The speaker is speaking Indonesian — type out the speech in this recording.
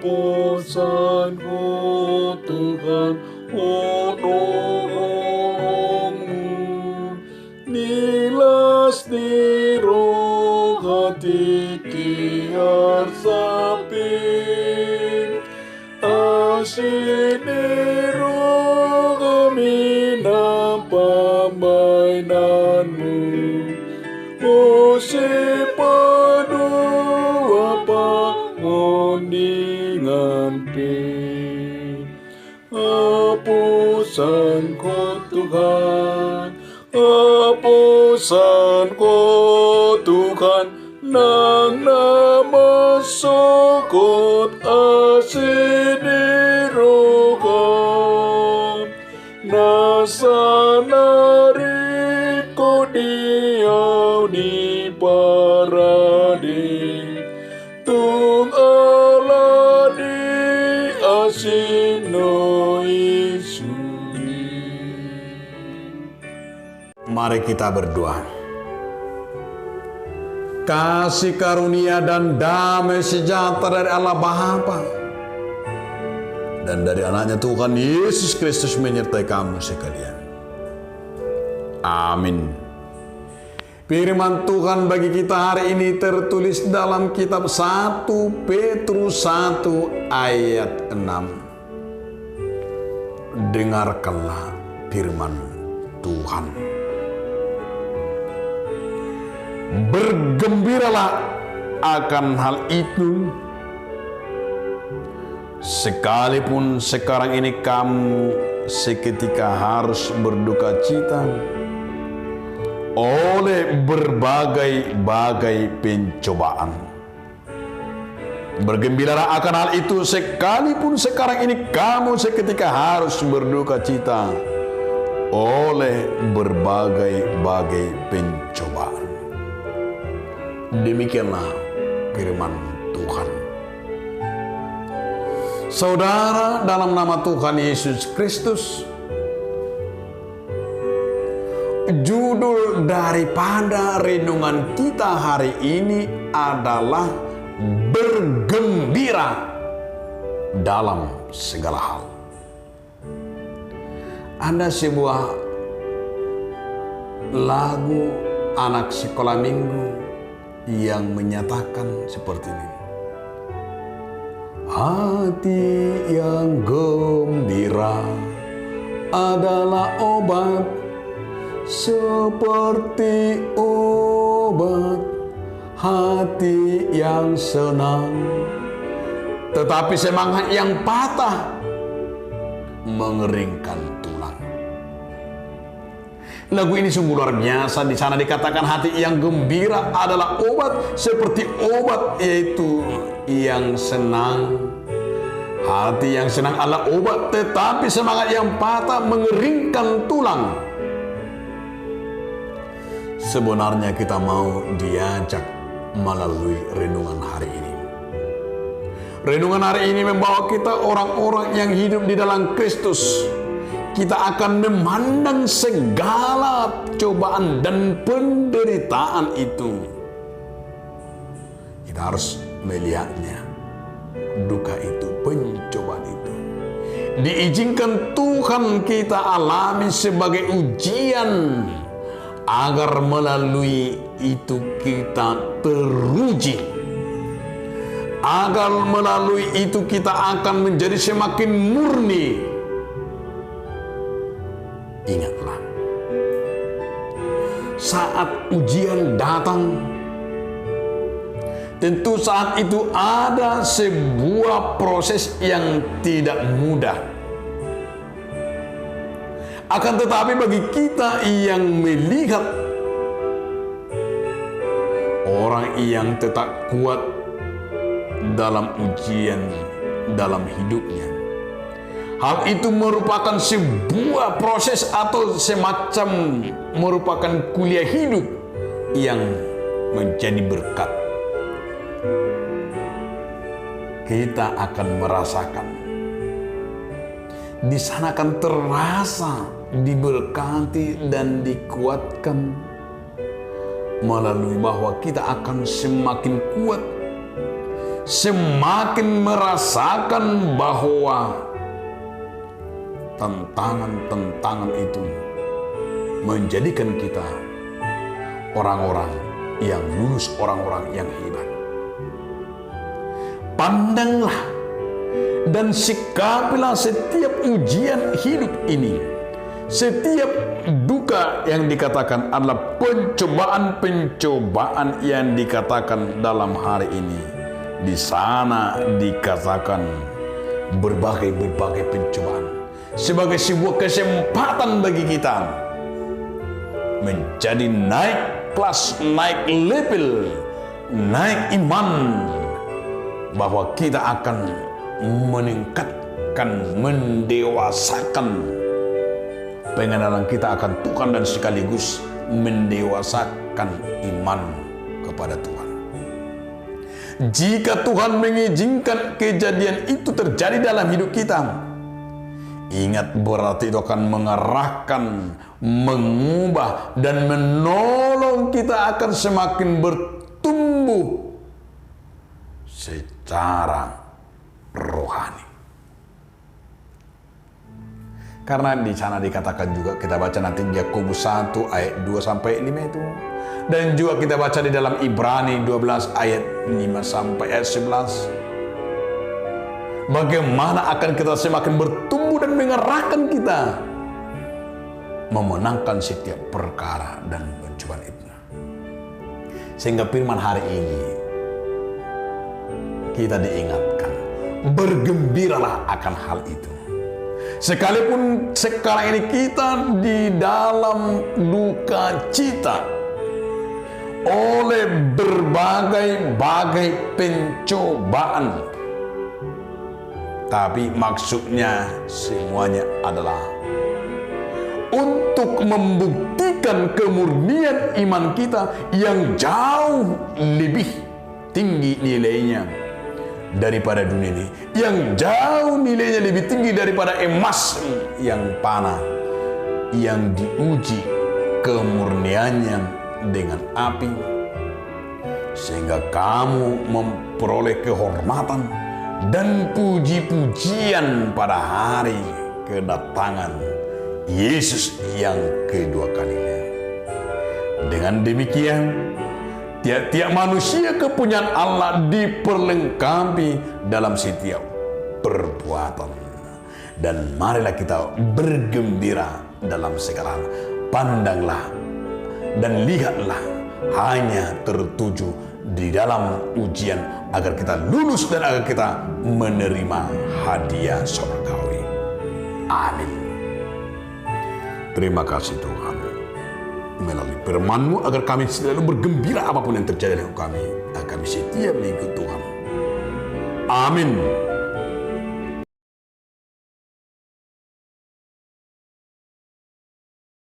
tebusanku Tuhan, nolongmu. Nilas di roh hati kiar sapi, asinero kami nampak mainanmu. O sepadu apa ngodingan pi, hapusanku Tuhan, hapusanku Tuhan, nang nama sokot asinirokam, nasanari ko diau di paradi, tung aladi asino isuni. Mari kita berdoa. Kasih karunia dan damai sejahtera dari Allah Bapa dan dari anaknya Tuhan Yesus Kristus menyertai kamu sekalian. Amin. Firman Tuhan bagi kita hari ini tertulis dalam kitab 1 Petrus 1 ayat 6. Dengarkanlah firman Tuhan. Bergembiralah akan hal itu, sekalipun sekarang ini kamu seketika harus berduka cita oleh berbagai-bagai pencobaan. Bergembiralah akan hal itu, sekalipun sekarang ini kamu seketika harus berduka cita oleh berbagai-bagai pencobaan. Demikianlah firman Tuhan. Saudara, dalam nama Tuhan Yesus Kristus, judul daripada renungan kita hari ini adalah bergembira dalam segala hal. Ada sebuah lagu anak sekolah minggu yang menyatakan seperti ini. Hati yang gembira adalah obat, seperti obat hati yang senang. Tetapi semangat yang patah mengeringkan tulang. Lagu ini sungguh luar biasa. Di sana dikatakan hati yang gembira adalah obat, seperti obat yaitu yang senang. Hati yang senang adalah obat, tetapi semangat yang patah mengeringkan tulang. Sebenarnya kita mau diajak melalui renungan hari ini. Renungan hari ini membawa kita orang-orang yang hidup di dalam Kristus. Kita akan memandang segala cobaan dan penderitaan itu. Kita harus melihatnya. Duka itu, pencobaan itu diizinkan Tuhan kita alami sebagai ujian, agar melalui itu kita teruji. Agar melalui itu kita akan menjadi semakin murni. Ingatlah, saat ujian datang, tentu saat itu ada sebuah proses yang tidak mudah. Akan tetapi bagi kita yang melihat orang yang tetap kuat dalam ujian dalam hidupnya, hal itu merupakan sebuah proses atau semacam merupakan kuliah hidup yang menjadi berkat. Kita akan merasakan, di sana akan terasa diberkati dan dikuatkan melalui bahwa kita akan semakin kuat, semakin merasakan bahwa tantangan-tantangan itu menjadikan kita orang-orang yang lulus, orang-orang yang hebat. Pandanglah dan sikapilah setiap ujian hidup ini, setiap duka yang dikatakan adalah pencobaan-pencobaan yang dikatakan dalam hari ini. Di sana dikatakan berbagai pencobaan sebagai sebuah kesempatan bagi kita menjadi naik kelas, naik level, naik iman, bahwa kita akan meningkatkan, mendewasakan pengenalan kita akan Tuhan dan sekaligus mendewasakan iman kepada Tuhan. Jika Tuhan mengizinkan kejadian itu terjadi dalam hidup kita, ingat berarti itu akan mengarahkan, mengubah dan menolong kita akan semakin bertumbuh secara rohani. Karena di sana dikatakan juga, kita baca nanti Yakobus 1 ayat 2 sampai 5 itu. Dan juga kita baca di dalam Ibrani 12 ayat 5 sampai ayat 11. Bagaimana akan kita semakin bertumbuh dan mengerahkan kita memenangkan setiap perkara dan pencobaan itu. Sehingga firman hari ini kita diingatkan, bergembiralah akan hal itu. Sekalipun sekarang ini kita di dalam duka cita oleh berbagai pencobaan, tapi maksudnya semuanya adalah untuk membuktikan kemurnian iman kita yang jauh lebih tinggi nilainya daripada dunia ini, yang jauh nilainya lebih tinggi daripada emas yang panah, yang diuji kemurniannya dengan api, sehingga kamu memperoleh kehormatan dan puji-pujian pada hari kedatangan Yesus yang kedua kalinya. Dengan demikian, tiap-tiap manusia kepunyaan Allah diperlengkapi dalam setiap perbuatan. Dan marilah kita bergembira dalam segala hal. Pandanglah dan lihatlah hanya tertuju di dalam ujian agar kita lulus dan agar kita menerima hadiah surgawi. Amin. Terima kasih Tuhan, melalui firman-Mu agar kami selalu bergembira apapun yang terjadi dengan kami, agar kami setia mengikut Tuhan. Amin.